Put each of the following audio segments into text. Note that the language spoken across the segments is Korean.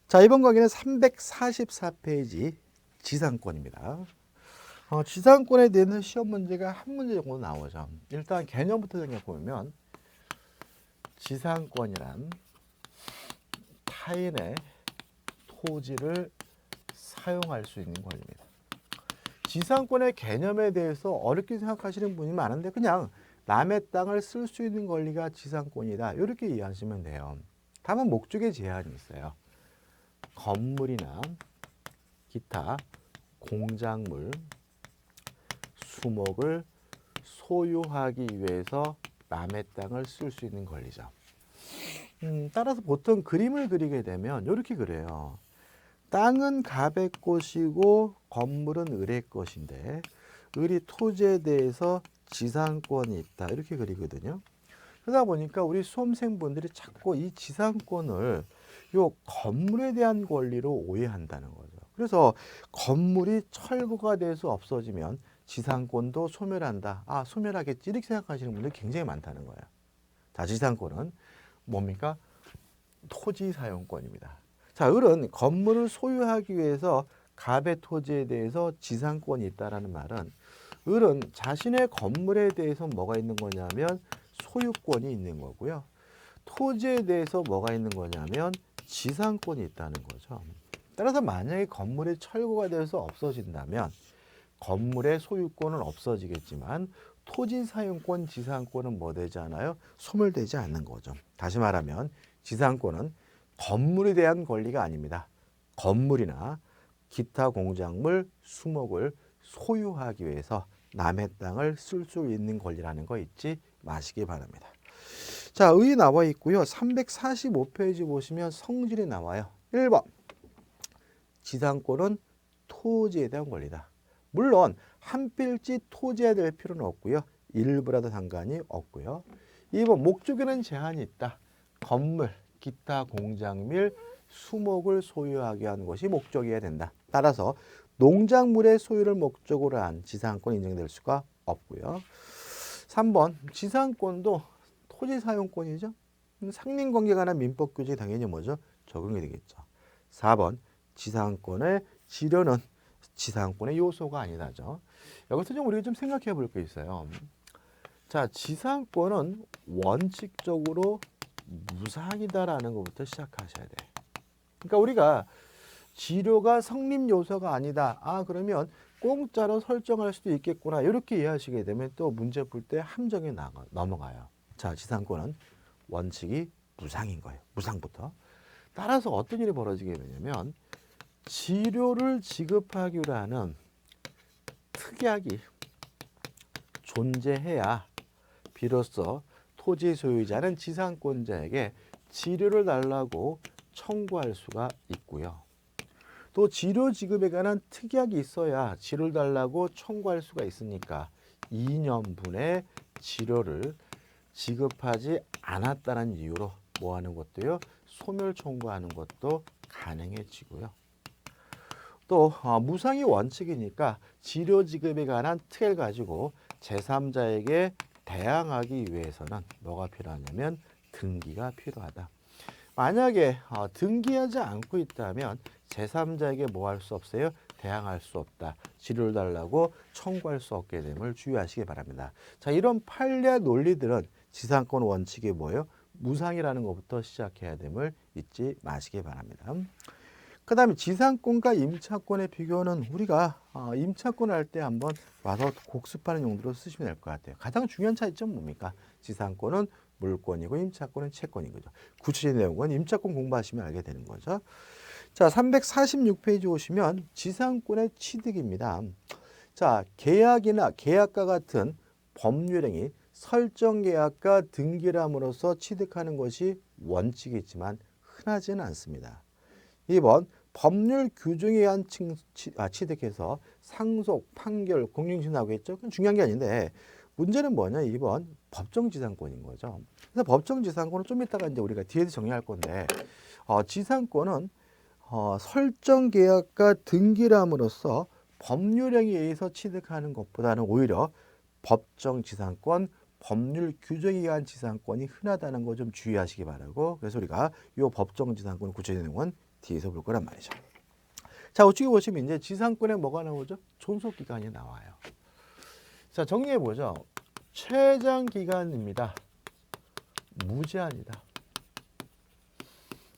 자, 이번 강의는 344페이지 지상권입니다. 지상권에 대한 시험 문제가 한 문제 정도 나오죠. 일단 개념부터 생각해보면 지상권이란 타인의 토지를 사용할 수 있는 권리입니다. 지상권의 개념에 대해서 어렵게 생각하시는 분이 많은데 그냥 남의 땅을 쓸 수 있는 권리가 지상권이다, 이렇게 이해하시면 돼요. 다만 목적에 제한이 있어요. 건물이나 기타 공작물, 수목을 소유하기 위해서 남의 땅을 쓸 수 있는 권리죠. 따라서 보통 그림을 그리게 되면 이렇게 그려요. 땅은 갑의 것이고 건물은 을의 것인데 을이 토지에 대해서 지상권이 있다, 이렇게 그리거든요. 그러다 보니까 우리 수험생분들이 자꾸 이 지상권을 요 건물에 대한 권리로 오해한다는 거죠. 그래서 건물이 철거가 돼서 없어지면 지상권도 소멸한다. 소멸하겠지, 이렇게 생각하시는 분들이 굉장히 많다는 거예요. 자, 지상권은 뭡니까? 토지 사용권입니다. 자, 을은 건물을 소유하기 위해서 갑의 토지에 대해서 지상권이 있다라는 말은 을은 자신의 건물에 대해서 뭐가 있는 거냐면 소유권이 있는 거고요. 토지에 대해서 뭐가 있는 거냐면 지상권이 있다는 거죠. 따라서 만약에 건물이 철거가 돼서 없어진다면 건물의 소유권은 없어지겠지만 토지 사용권, 지상권은 뭐 되지 않아요? 소멸되지 않는 거죠. 다시 말하면 지상권은 건물에 대한 권리가 아닙니다. 건물이나 기타 공작물, 수목을 소유하기 위해서 남의 땅을 쓸 수 있는 권리라는 거 잊지 마시기 바랍니다. 자, 의 나와 있고요. 345페이지 보시면 성질이 나와요. 1번, 지상권은 토지에 대한 권리다. 물론 한 필지 토지에 될 필요는 없고요. 일부라도 상관이 없고요. 2번, 목적에는 제한이 있다. 건물, 기타 공작물, 수목을 소유하게 한 것이 목적이어야 된다. 따라서 농작물의 소유를 목적으로 한 지상권이 인정될 수가 없고요. 3번, 지상권도 토지 사용권이죠. 상린관계에 관한 민법 규정이 당연히 뭐죠? 적용이 되겠죠. 4번, 지상권의 지료는 지상권의 요소가 아니다죠. 여기서 좀 우리가 좀 생각해 볼 게 있어요. 자, 지상권은 원칙적으로 무상이다라는 것부터 시작하셔야 돼. 그러니까 우리가 지료가 성립 요소가 아니다. 그러면 공짜로 설정할 수도 있겠구나, 이렇게 이해하시게 되면 또 문제 풀 때 함정에 넘어가요. 자, 지상권은 원칙이 무상인 거예요. 무상부터. 따라서 어떤 일이 벌어지게 되냐면 지료를 지급하기로 하는 특약이 존재해야 비로소 토지 소유자는 지상권자에게 지료를 달라고 청구할 수가 있고요. 또 지료 지급에 관한 특약이 있어야 지료를 달라고 청구할 수가 있으니까 2년분의 지료를 지급하지 않았다는 이유로 뭐 하는 것도요? 소멸 청구하는 것도 가능해지고요. 또 무상이 원칙이니까 지료 지급에 관한 특약을 가지고 제3자에게 대항하기 위해서는 뭐가 필요하냐면 등기가 필요하다. 만약에 등기하지 않고 있다면 제3자에게 뭐 할 수 없어요? 대항할 수 없다. 지료를 달라고 청구할 수 없게 됨을 주의하시기 바랍니다. 자, 이런 판례 논리들은 지상권 원칙이 뭐예요? 무상이라는 것부터 시작해야 됨을 잊지 마시기 바랍니다. 그 다음에 지상권과 임차권의 비교는 우리가 임차권 할 때 한번 와서 복습하는 용도로 쓰시면 될 것 같아요. 가장 중요한 차이점은 뭡니까? 지상권은 물권이고 임차권은 채권인 거죠. 구체적인 내용은 임차권 공부하시면 알게 되는 거죠. 자, 346페이지 오시면 지상권의 취득입니다. 자, 계약이나 계약과 같은 법률행위, 설정계약과 등기함으로써 취득하는 것이 원칙이 있지만 흔하지는 않습니다. 2번, 법률 규정에 의한 취득해서 상속, 판결, 공용심 나오겠죠? 그건 중요한 게 아닌데 문제는 뭐냐? 2번, 법정지상권인 거죠. 그래서 법정지상권은 좀 이따가 이제 우리가 뒤에서 정리할 건데 지상권은 설정계약과 등기함으로써 법률행위에 의해서 취득하는 것보다는 오히려 법정지상권, 법률 규정에 의한 지상권이 흔하다는 거 좀 주의하시기 바라고, 그래서 우리가 이 법정지상권 구체적인 내용은 뒤에서 볼 거란 말이죠. 자, 우측에 보시면 이제 지상권에 뭐가 나오죠? 존속기간이 나와요. 자, 정리해 보죠. 최장기간입니다. 무제한이다.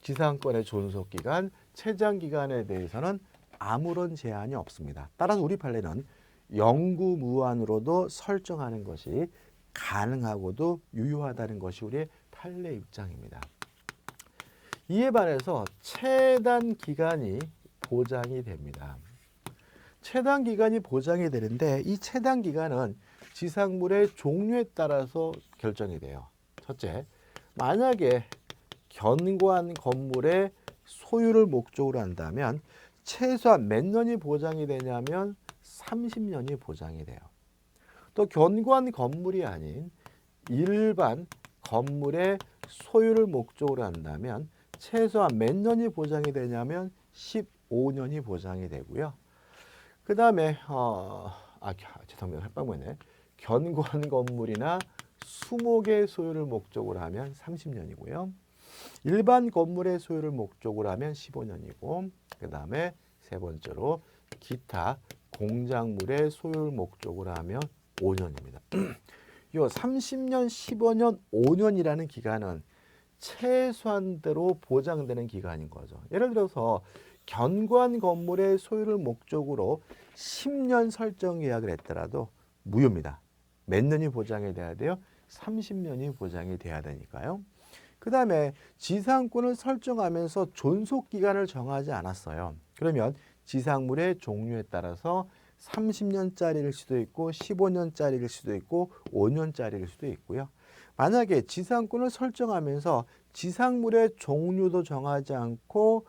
지상권의 존속기간, 최장기간에 대해서는 아무런 제한이 없습니다. 따라서 우리 판례는 영구무한으로도 설정하는 것이 가능하고도 유효하다는 것이 우리의 판례 입장입니다. 이에 반해서 최단 기간이 보장이 됩니다. 최단 기간이 보장이 되는데 이 최단 기간은 지상물의 종류에 따라서 결정이 돼요. 첫째, 만약에 견고한 건물의 소유를 목적으로 한다면 최소한 몇 년이 보장이 되냐면 30년이 보장이 돼요. 또 견고한 건물이 아닌 일반 건물의 소유를 목적으로 한다면 최소한 몇 년이 보장이 되냐면 15년이 보장이 되고요. 그 다음에 죄송합니다. 헷갈렸네. 견고한 건물이나 수목의 소유를 목적으로 하면 30년이고요. 일반 건물의 소유를 목적으로 하면 15년이고, 그 다음에 세 번째로 기타 공작물의 소유를 목적으로 하면 5년입니다. 이 30년, 15년, 5년이라는 기간은 최소한대로 보장되는 기간인 거죠. 예를 들어서 견고한 건물의 소유를 목적으로 10년 설정 계약을 했더라도 무효입니다. 몇 년이 보장이 돼야 돼요? 30년이 보장이 돼야 되니까요. 그 다음에 지상권을 설정하면서 존속기간을 정하지 않았어요. 그러면 지상물의 종류에 따라서 30년짜리일 수도 있고 15년짜리일 수도 있고 5년짜리일 수도 있고요. 만약에 지상권을 설정하면서 지상물의 종류도 정하지 않고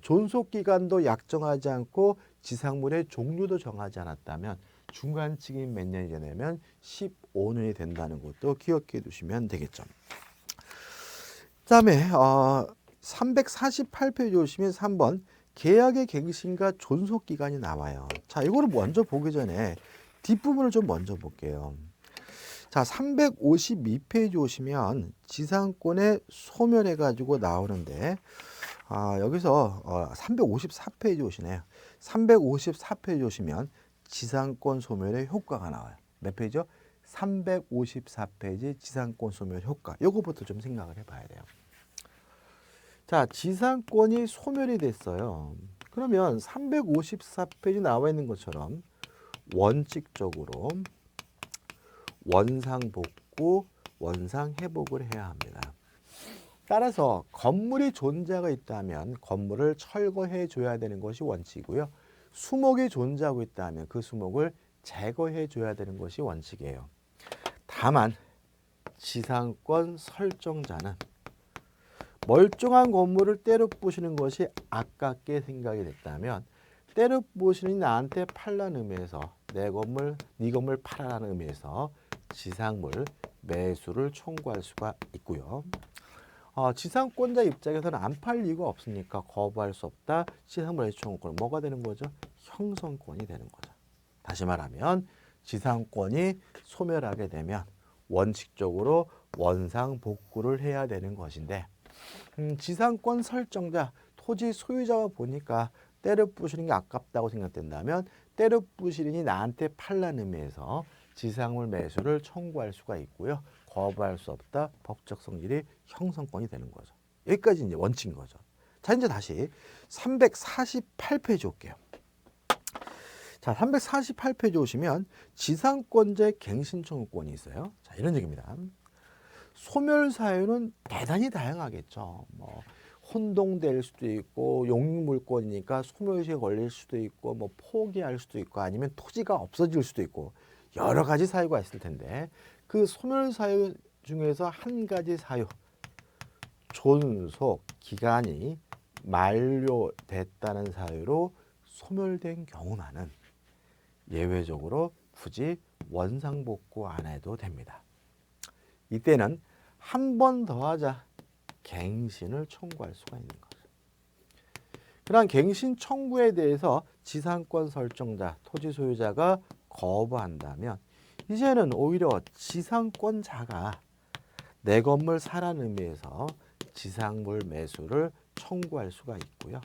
존속기간도 약정하지 않고 지상물의 종류도 정하지 않았다면 중간층이 몇 년이 되냐면 15년이 된다는 것도 기억해 두시면 되겠죠. 그다음에 348페이지 오시면 3번 계약의 갱신과 존속기간이 나와요. 자, 이거를 먼저 보기 전에 뒷부분을 좀 먼저 볼게요. 자, 352페이지 오시면 지상권의 소멸해 가지고 나오는데 여기서 354페이지 오시네요. 354페이지 오시면 지상권 소멸의 효과가 나와요. 몇 페이지요? 354페이지 지상권 소멸 효과. 요거부터 좀 생각을 해봐야 돼요. 자, 지상권이 소멸이 됐어요. 그러면 354페이지 나와 있는 것처럼 원칙적으로 원상복구, 원상회복을 해야 합니다. 따라서 건물이 존재하고 있다면 건물을 철거해 줘야 되는 것이 원칙이고요. 수목이 존재하고 있다면 그 수목을 제거해 줘야 되는 것이 원칙이에요. 다만 지상권 설정자는 멀쩡한 건물을 때려 부시는 것이 아깝게 생각이 됐다면 때려 부시는 나한테 팔라는 의미에서 내 건물, 네 건물 팔아라는 의미에서 지상물 매수를 청구할 수가 있고요. 지상권자 입장에서는 안 팔 이유가 없으니까 거부할 수 없다. 지상물 매수 청구권은 뭐가 되는 거죠? 형성권이 되는 거죠. 다시 말하면 지상권이 소멸하게 되면 원칙적으로 원상 복구를 해야 되는 것인데 지상권 설정자, 토지 소유자가 보니까 때려 부시는 게 아깝다고 생각된다면 때려 부시린이 나한테 팔라는 의미에서 지상물 매수를 청구할 수가 있고요. 거부할 수 없다. 법적 성질이 형성권이 되는 거죠. 여기까지 이제 원칙인 거죠. 자, 이제 다시 348페이지 올게요. 자, 348페이지 오시면 지상권자의 갱신 청구권이 있어요. 자, 이런 얘기입니다. 소멸 사유는 대단히 다양하겠죠. 뭐 혼동될 수도 있고 용익물권이니까 소멸시에 걸릴 수도 있고 뭐 포기할 수도 있고 아니면 토지가 없어질 수도 있고 여러 가지 사유가 있을 텐데 그 소멸 사유 중에서 한 가지 사유 존속 기간이 만료됐다는 사유로 소멸된 경우만은 예외적으로 굳이 원상복구 안 해도 됩니다. 이때는 한 번 더 하자 갱신을 청구할 수가 있는 거죠. 그러한 갱신 청구에 대해서 지상권 설정자, 토지 소유자가 거부한다면 이제는 오히려 지상권자가 내 건물 사라는 의미에서 지상물 매수를 청구할 수가 있고요.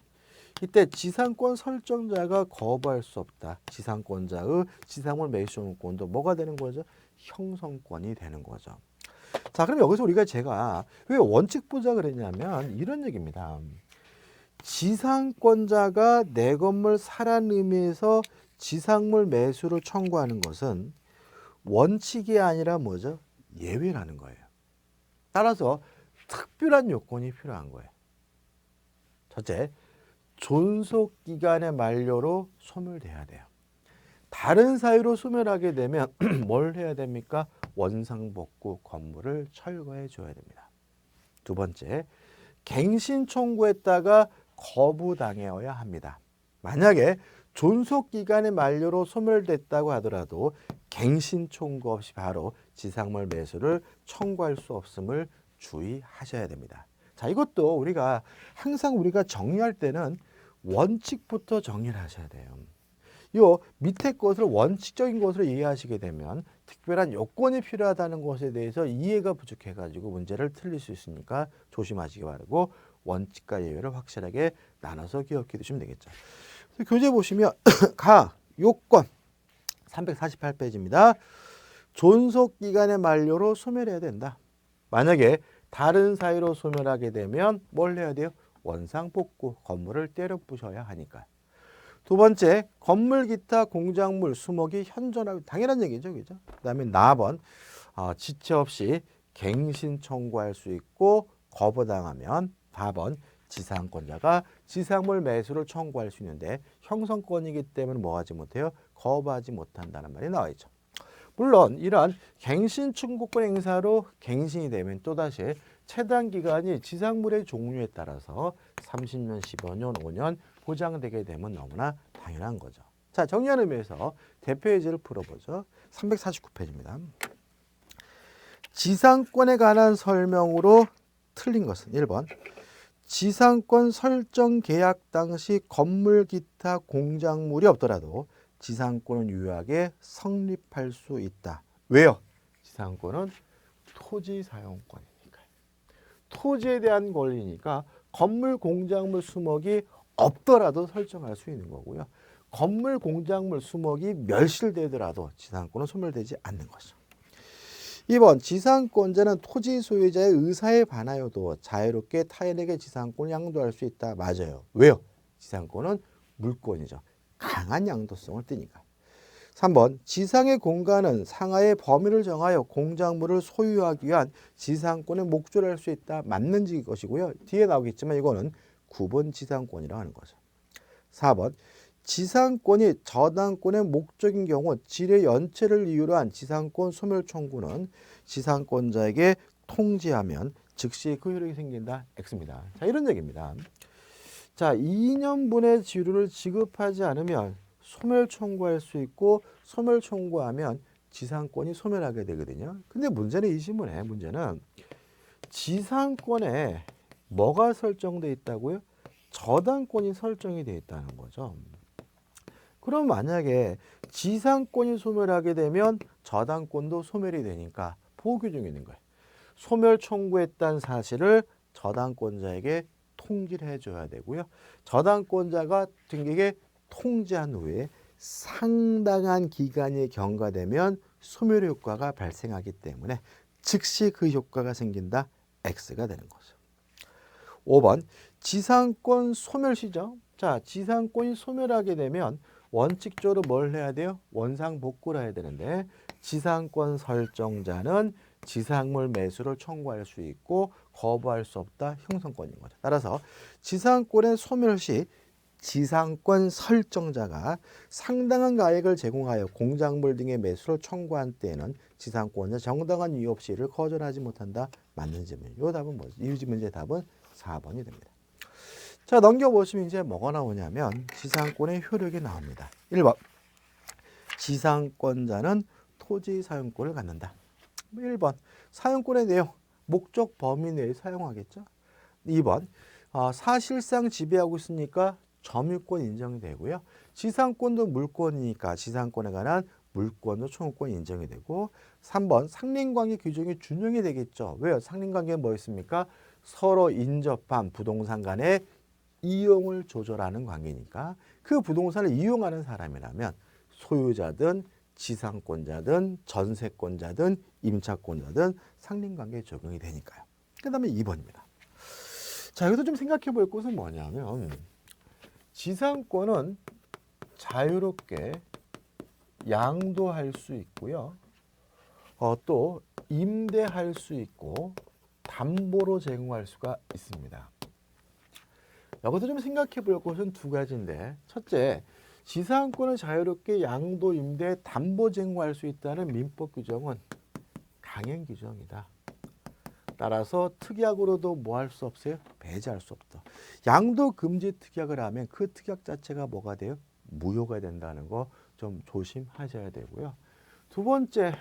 이때 지상권 설정자가 거부할 수 없다. 지상권자의 지상물 매수 요건도 뭐가 되는 거죠? 형성권이 되는 거죠. 자, 그럼 여기서 제가 왜 원칙 보자 그랬냐면 이런 얘기입니다. 지상권자가 내 건물 사라는 의미에서 지상물 매수를 청구하는 것은 원칙이 아니라 뭐죠? 예외라는 거예요. 따라서 특별한 요건이 필요한 거예요. 첫째, 존속기간의 만료로 소멸돼야 돼요. 다른 사유로 소멸하게 되면 뭘 해야 됩니까? 원상복구 건물을 철거해 줘야 됩니다. 두 번째, 갱신 청구했다가 거부당해야 합니다. 만약에 존속기간의 만료로 소멸됐다고 하더라도 갱신 청구 없이 바로 지상물 매수를 청구할 수 없음을 주의하셔야 됩니다. 자, 이것도 항상 우리가 정리할 때는 원칙부터 정리를 하셔야 돼요. 요 밑에 것을 원칙적인 것으로 이해하시게 되면 특별한 요건이 필요하다는 것에 대해서 이해가 부족해가지고 문제를 틀릴 수 있으니까 조심하시기 바라고 원칙과 예외를 확실하게 나눠서 기억해 두시면 되겠죠. 교재 보시면 가 요건 348페이지입니다. 존속기간의 만료로 소멸해야 된다. 만약에 다른 사유로 소멸하게 되면 뭘 해야 돼요? 원상복구 건물을 때려 부셔야 하니까. 두 번째, 건물 기타 공작물 수목이 현존하고 당연한 얘기죠, 그죠? 그다음에 나번 지체 없이 갱신 청구할 수 있고 거부당하면 4번 지상권자가 지상물 매수를 청구할 수 있는데 형성권이기 때문에 뭐 하지 못해요? 거부하지 못한다는 말이 나와 있죠. 물론 이러한 갱신 청구권 행사로 갱신이 되면 또다시 체당 기간이 지상물의 종류에 따라서 30년, 15년, 5년 보장되게 되면 너무나 당연한 거죠. 자, 정리하는 의미에서 대표 예제를 풀어보죠. 349페이지입니다. 지상권에 관한 설명으로 틀린 것은 1번 지상권 설정 계약 당시 건물 기타 공작물이 없더라도 지상권은 유효하게 성립할 수 있다. 왜요? 지상권은 토지 사용권이니까요. 토지에 대한 권리니까 건물 공작물 수목이 없더라도 설정할 수 있는 거고요. 건물 공작물 수목이 멸실되더라도 지상권은 소멸되지 않는 거죠. 2번 지상권자는 토지 소유자의 의사에 반하여도 자유롭게 타인에게 지상권을 양도할 수 있다. 맞아요. 왜요? 지상권은 물권이죠. 강한 양도성을 띠니까. 3번 지상의 공간은 상하의 범위를 정하여 공작물을 소유하기 위한 지상권의 목조를 할 수 있다. 맞는 것이고요. 뒤에 나오겠지만 이거는 구분 지상권이라고 하는 거죠. 4번 지상권이 저당권의 목적인 경우 지뢰 연체를 이유로 한 지상권 소멸 청구는 지상권자에게 통지하면 즉시 그 효력이 생긴다. X입니다. 자, 이런 얘기입니다. 자, 2년분의 지류를 지급하지 않으면 소멸 청구할 수 있고 소멸 청구하면 지상권이 소멸하게 되거든요. 근데 문제는 이 지문에 문제는 지상권에 뭐가 설정돼 있다고요? 저당권이 설정이 돼 있다는 거죠. 그럼 만약에 지상권이 소멸하게 되면 저당권도 소멸이 되니까 보호규정이 있는 거예요. 소멸 청구했다는 사실을 저당권자에게 통지를 해줘야 되고요. 저당권자가 등기에 통지한 후에 상당한 기간이 경과되면 소멸 효과가 발생하기 때문에 즉시 그 효과가 생긴다. X가 되는 거죠. 5번 지상권 소멸시죠. 자, 지상권이 소멸하게 되면 원칙적으로 뭘 해야 돼요? 원상복구를 해야 되는데 지상권 설정자는 지상물 매수를 청구할 수 있고 거부할 수 없다. 형성권인 거죠. 따라서 지상권의 소멸 시 지상권 설정자가 상당한 가액을 제공하여 공작물 등의 매수를 청구한 때에는 지상권자 정당한 이유 없이 이를 거절하지 못한다. 맞는 질문. 이 답은 뭐죠? 이 문제의 답은 4번이 됩니다. 자, 넘겨보시면 이제 뭐가 나오냐면 지상권의 효력이 나옵니다. 1번 지상권자는 토지 사용권을 갖는다. 1번 사용권의 내용, 목적 범위 내에 사용하겠죠. 2번 사실상 지배하고 있으니까 점유권 인정이 되고요. 지상권도 물권이니까 지상권에 관한 물권도 청구권 인정이 되고 3번 상린관계 규정이 준용이 되겠죠. 왜요? 상린관계는 뭐 있습니까? 서로 인접한 부동산 간의 이용을 조절하는 관계니까 그 부동산을 이용하는 사람이라면 소유자든 지상권자든 전세권자든 임차권자든 상린관계에 적용이 되니까요. 그 다음에 2번입니다. 자, 여기서 좀 생각해 볼 것은 뭐냐면 지상권은 자유롭게 양도할 수 있고요. 또 임대할 수 있고 담보로 제공할 수가 있습니다. 여기서 좀 생각해 볼 것은 두 가지인데, 첫째, 지상권을 자유롭게 양도, 임대, 담보 제공할 수 있다는 민법 규정은 강행 규정이다. 따라서 특약으로도 뭐 할 수 없어요? 배제할 수 없다. 양도 금지 특약을 하면 그 특약 자체가 뭐가 돼요? 무효가 된다는 거 좀 조심하셔야 되고요. 두 번째,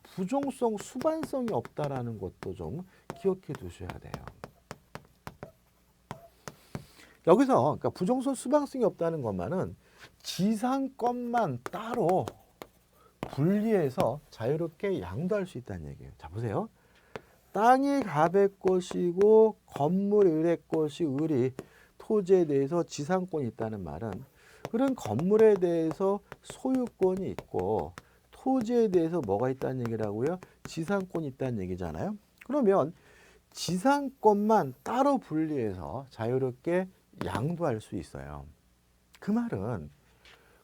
부종성, 수반성이 없다라는 것도 좀 기억해 두셔야 돼요. 여기서 그러니까 부종성, 수반성이 없다는 것만은 지상권만 따로 분리해서 자유롭게 양도할 수 있다는 얘기예요. 자, 보세요. 땅이 갑의 것이고 건물 을의 것이 을이 토지에 대해서 지상권이 있다는 말은 그런 건물에 대해서 소유권이 있고 토지에 대해서 뭐가 있다는 얘기라고요? 지상권이 있다는 얘기잖아요. 그러면 지상권만 따로 분리해서 자유롭게 양도할 수 있어요. 그 말은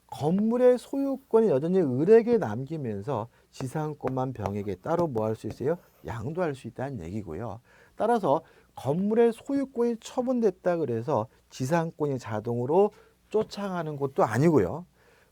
건물의 소유권이 여전히 을에게 남기면서 지상권만 병에게 따로 뭐 할 수 있어요? 양도할 수 있다는 얘기고요. 따라서 건물의 소유권이 처분됐다 그래서 지상권이 자동으로 쫓아가는 것도 아니고요.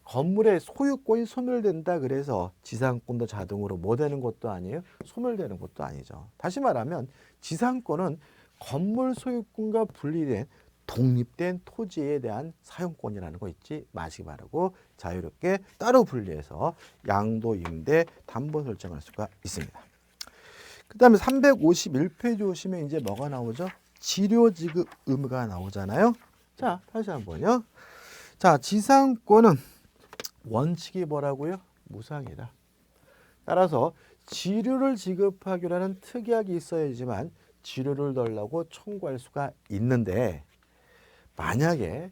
건물의 소유권이 소멸된다 그래서 지상권도 자동으로 뭐 되는 것도 아니에요? 소멸되는 것도 아니죠. 다시 말하면 지상권은 건물 소유권과 분리된 독립된 토지에 대한 사용권이라는 거 잊지 마시기 바라고 자유롭게 따로 분리해서 양도, 임대, 담보 설정할 수가 있습니다. 그 다음에 351페이지 오시면 이제 뭐가 나오죠? 지료지급 의무가 나오잖아요. 자, 다시 한번요. 자, 지상권은 원칙이 뭐라고요? 무상이다. 따라서 지료를 지급하기로 하는 특약이 있어야지만 지료를 달라고 청구할 수가 있는데 만약에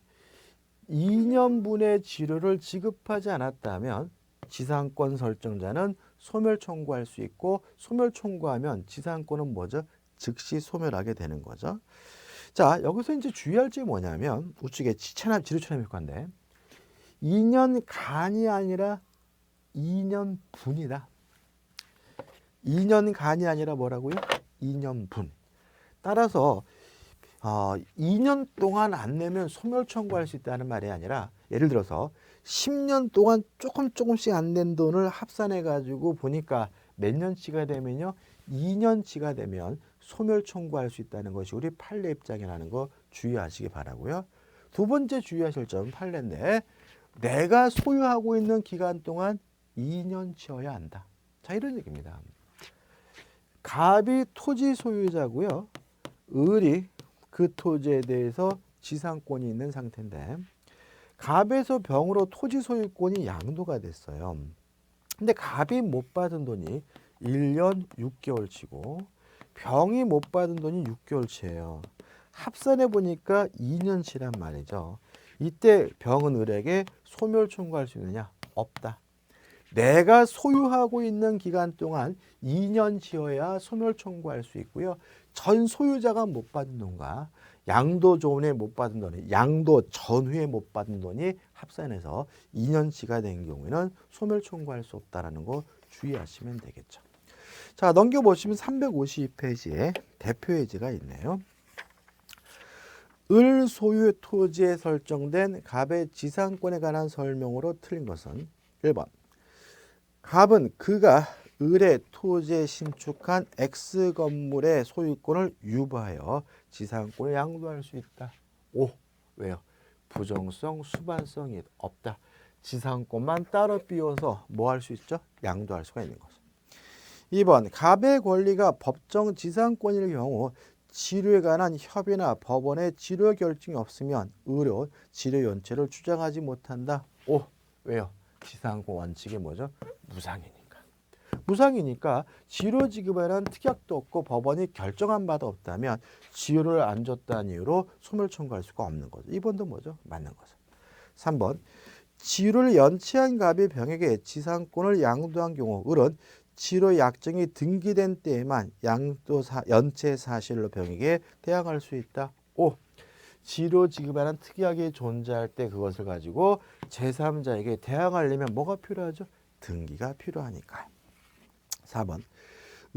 2년분의 지료를 지급하지 않았다면 지상권 설정자는 소멸 청구할 수 있고 소멸 청구하면 지상권은 뭐죠? 즉시 소멸하게 되는 거죠. 자, 여기서 이제 주의할 점이 뭐냐면 우측에 지료 체납일관데 2년간이 아니라 2년분이다. 2년간이 아니라 뭐라고요? 2년분. 따라서 2년 동안 안 내면 소멸 청구할 수 있다는 말이 아니라 예를 들어서 10년 동안 조금씩 안 낸 돈을 합산해 가지고 보니까 몇 년치가 되면요 2년치가 되면 소멸 청구할 수 있다는 것이 우리 판례 입장이라는 거 주의하시기 바라고요. 두 번째 주의하실 점은 판례인데 내가 소유하고 있는 기간 동안 2년치여야 한다. 자, 이런 얘기입니다. 갑이 토지 소유자고요. 을이 그 토지에 대해서 지상권이 있는 상태인데 갑에서 병으로 토지 소유권이 양도가 됐어요. 근데 갑이 못 받은 돈이 1년 6개월치고 병이 못 받은 돈이 6개월치예요. 합산해 보니까 2년치란 말이죠. 이때 병은 을에게 소멸 청구할 수 있느냐? 없다. 내가 소유하고 있는 기간 동안 2년치여야 소멸 청구할 수 있고요. 전 소유자가 못 받은 돈과 양도 전후에 못 받은 돈이 양도 전후에 못 받은 돈이 합산해서 2년치가 된 경우에는 소멸 청구할 수 없다라는 거 주의하시면 되겠죠. 자, 넘겨보시면 352페이지에 대표 예제가 있네요. 을 소유 토지에 설정된 갑의 지상권에 관한 설명으로 틀린 것은 1번. 갑은 그가 을의 토지에 신축한 X 건물의 소유권을 유보하여 지상권을 양도할 수 있다. 5. 왜요? 부정성, 수반성이 없다. 지상권만 따로 띄워서 뭐 할 수 있죠? 양도할 수가 있는 거죠. 2번. 갑의 권리가 법정 지상권일 경우 지료에 관한 협의나 법원의 지료 결정이 없으면 을은 지료 연체를 주장하지 못한다. 5. 왜요? 지상권 원칙이 뭐죠? 무상이니까. 무상이니까 지료 지급에 대한 특약도 없고 법원이 결정한 바도 없다면 지료를 안 줬다는 이유로 소멸 청구할 수가 없는 거죠. 2번도 뭐죠? 맞는 거죠. 3번 지료를 연체한 갑이 병에게 지상권을 양도한 경우 을은 지료 약정이 등기된 때에만 연체 사실로 병에게 대항할 수 있다. 5. 지료 지급에 관한 특약이 존재할 때 그것을 가지고 제3자에게 대항하려면 뭐가 필요하죠? 등기가 필요하니까. 4번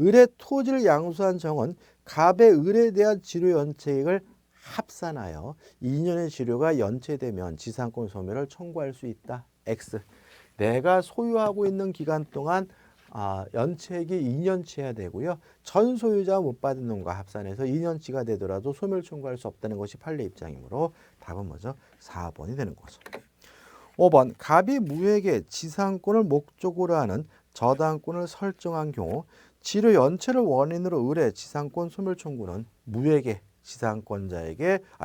을의 토지를 양수한 정은 갑의 을에 대한 지료 연체액을 합산하여 2년의 지료가 연체되면 지상권 소멸을 청구할 수 있다. X. 내가 소유하고 있는 기간 동안 연체액이 2년치여야 되고요. 전 소유자가 못 받은 놈과 합산해서 2년치가 되더라도 소멸 청구할 수 없다는 것이 판례 입장이므로 답은 뭐죠? 4번이 되는 거죠. 5번 갑이 무에게 지상권을 목적으로 하는 저당권을 설정한 경우 지료 연체를 원인으로 을의 지상권 소멸 청구는 무에게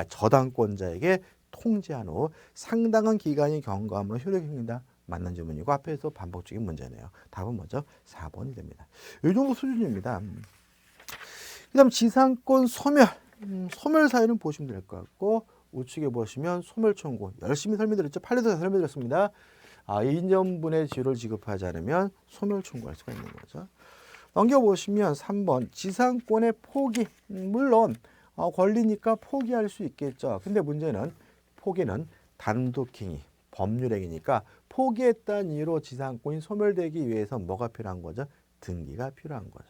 저당권자에게 통지한 후 상당한 기간이 경과함으로 효력입니다. 맞는 질문이고 앞에서 반복적인 문제네요. 답은 뭐죠? 4번이 됩니다. 이 정도 수준입니다. 그 다음 지상권 소멸. 소멸 사유는 보시면 될 것 같고 우측에 보시면 소멸 청구. 열심히 설명드렸죠. 판례에서 설명드렸습니다. 2년분의 지료를 지급하지 않으면 소멸 청구할 수가 있는 거죠. 넘겨보시면 3번 지상권의 포기. 물론 권리니까 포기할 수 있겠죠. 근데 문제는 포기는 단독행위, 법률행위니까 포기했다는 이유로 지상권이 소멸되기 위해서 뭐가 필요한 거죠? 등기가 필요한 거죠.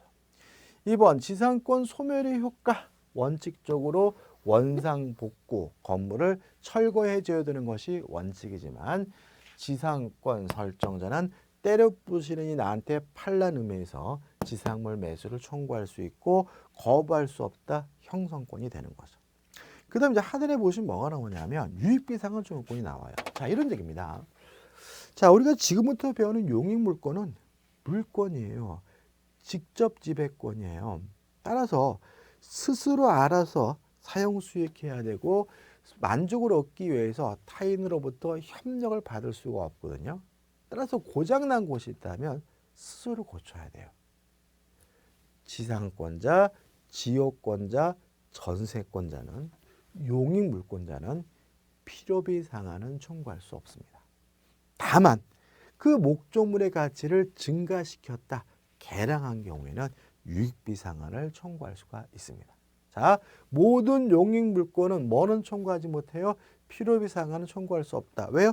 2번 지상권 소멸의 효과. 원칙적으로 원상복구, 건물을 철거해 줘야 되는 것이 원칙이지만 지상권 설정자는 때려 부시느니 나한테 팔란 의미에서 지상물 매수를 청구할 수 있고 거부할 수 없다. 형성권이 되는 거죠. 그 다음에 이제 하단에 보시면 뭐가 나오냐면 유익비상환 청구권이 나와요. 자, 이런 얘기입니다. 자, 우리가 지금부터 배우는 용익물권은 물권이에요. 직접 지배권이에요. 따라서 스스로 알아서 사용 수익해야 되고 만족을 얻기 위해서 타인으로부터 협력을 받을 수가 없거든요. 따라서 고장난 곳이 있다면 스스로 고쳐야 돼요. 지상권자, 지역권자, 전세권자는 용익물권자는 필요비 상환은 청구할 수 없습니다. 다만 그 목적물의 가치를 증가시켰다, 개량한 경우에는 유익비 상환을 청구할 수가 있습니다. 자, 모든 용익물권은 뭐는 청구하지 못해요? 필요비 상환은 청구할 수 없다. 왜요?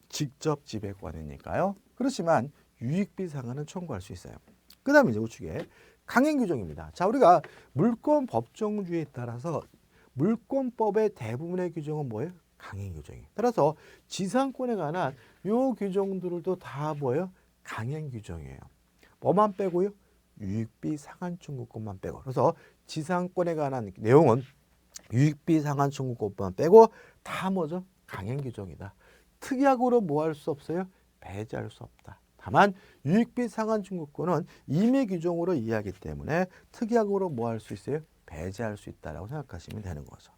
직접 지배권이니까요. 그렇지만 유익비 상환은 청구할 수 있어요. 그 다음에 이제 우측에 강행 규정입니다. 자, 우리가 물권 법정주의에 따라서 물권법의 대부분의 규정은 뭐예요? 강행 규정이에요. 따라서 지상권에 관한 요 규정들도 다 뭐예요? 강행 규정이에요. 뭐만 빼고요? 유익비 상환 청구권만 빼고. 그래서 지상권에 관한 내용은 유익비 상환 청구권만 빼고 다 뭐죠? 강행 규정이다. 특약으로 뭐 할 수 없어요? 배제할 수 없다. 다만 유익비 상환 청구권은 임의 규정으로 이해하기 때문에 특약으로 뭐 할 수 있어요? 배제할 수 있다라고 생각하시면 되는 거죠.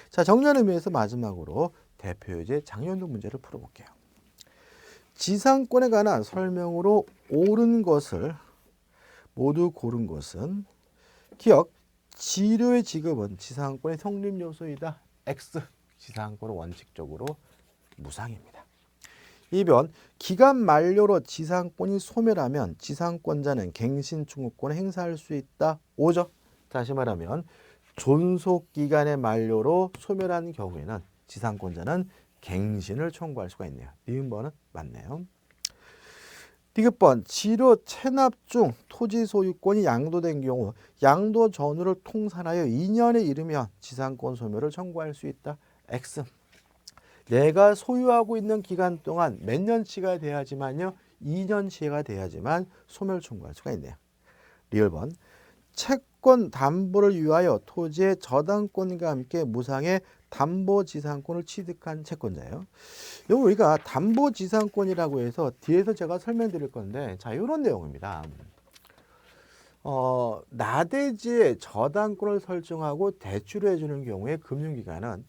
자, 정리하는 의미에서 마지막으로 대표유제 장년도 문제를 풀어볼게요. 지상권에 관한 설명으로 옳은 것을 모두 고른 것은 기억, 지료의 지급은 지상권의 성립 요소이다. X, 지상권은 원칙적으로 무상입니다. 2번, 기간 만료로 지상권이 소멸하면 지상권자는 갱신 청구권을 행사할 수 있다. 5죠. 다시 말하면 존속기간의 만료로 소멸한 경우에는 지상권자는 갱신을 청구할 수가 있네요. 니은번은 맞네요. 디귿번, 지료 체납 중 토지 소유권이 양도된 경우 양도 전후를 통산하여 2년에 이르면 지상권 소멸을 청구할 수 있다. X. 내가 소유하고 있는 기간 동안 몇 년치가 돼야지만요. 2년치가 돼야지만 소멸 청구할 수가 있네요. 리을번, 채권 담보를 위하여 토지의 저당권과 함께 무상의 담보지상권을 취득한 채권자예요. 여기 우리가 담보지상권이라고 해서 뒤에서 제가 설명드릴 건데, 자, 이런 내용입니다. 나대지의 저당권을 설정하고 대출을 해주는 경우에 금융기관은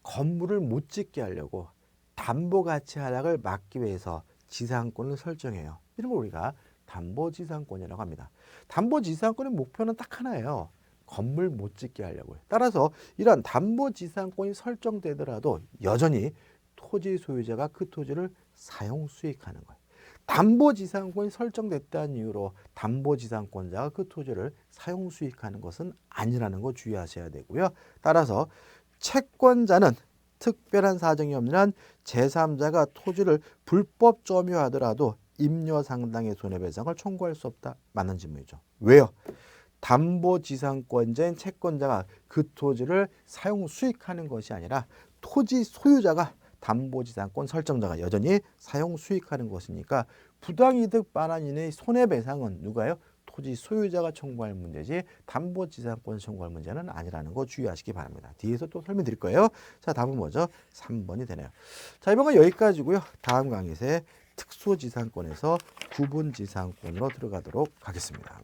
건물을 못 짓게 하려고 담보가치 하락을 막기 위해서 지상권을 설정해요. 이런 걸 우리가 담보지상권이라고 합니다. 담보지상권의 목표는 딱 하나예요. 건물 못 짓게 하려고요. 따라서 이런 담보지상권이 설정되더라도 여전히 토지 소유자가 그 토지를 사용 수익하는 거예요. 담보지상권이 설정됐다는 이유로 담보지상권자가 그 토지를 사용 수익하는 것은 아니라는 거 주의하셔야 되고요. 따라서 채권자는 특별한 사정이 없는 한 제3자가 토지를 불법 점유하더라도 임료 상당의 손해배상을 청구할 수 없다. 맞는 질문이죠. 왜요? 담보지상권자인 채권자가 그 토지를 사용 수익하는 것이 아니라 토지 소유자가 담보지상권 설정자가 여전히 사용 수익하는 것이니까 부당이득 반환인의 손해배상은 누가요? 토지 소유자가 청구할 문제지 담보지상권 청구할 문제는 아니라는 거 주의하시기 바랍니다. 뒤에서 또 설명드릴 거예요. 자, 답은 뭐죠? 3번이 되네요. 자, 이번 건 여기까지고요. 다음 강의에 특수지상권에서 구분지상권으로 들어가도록 하겠습니다.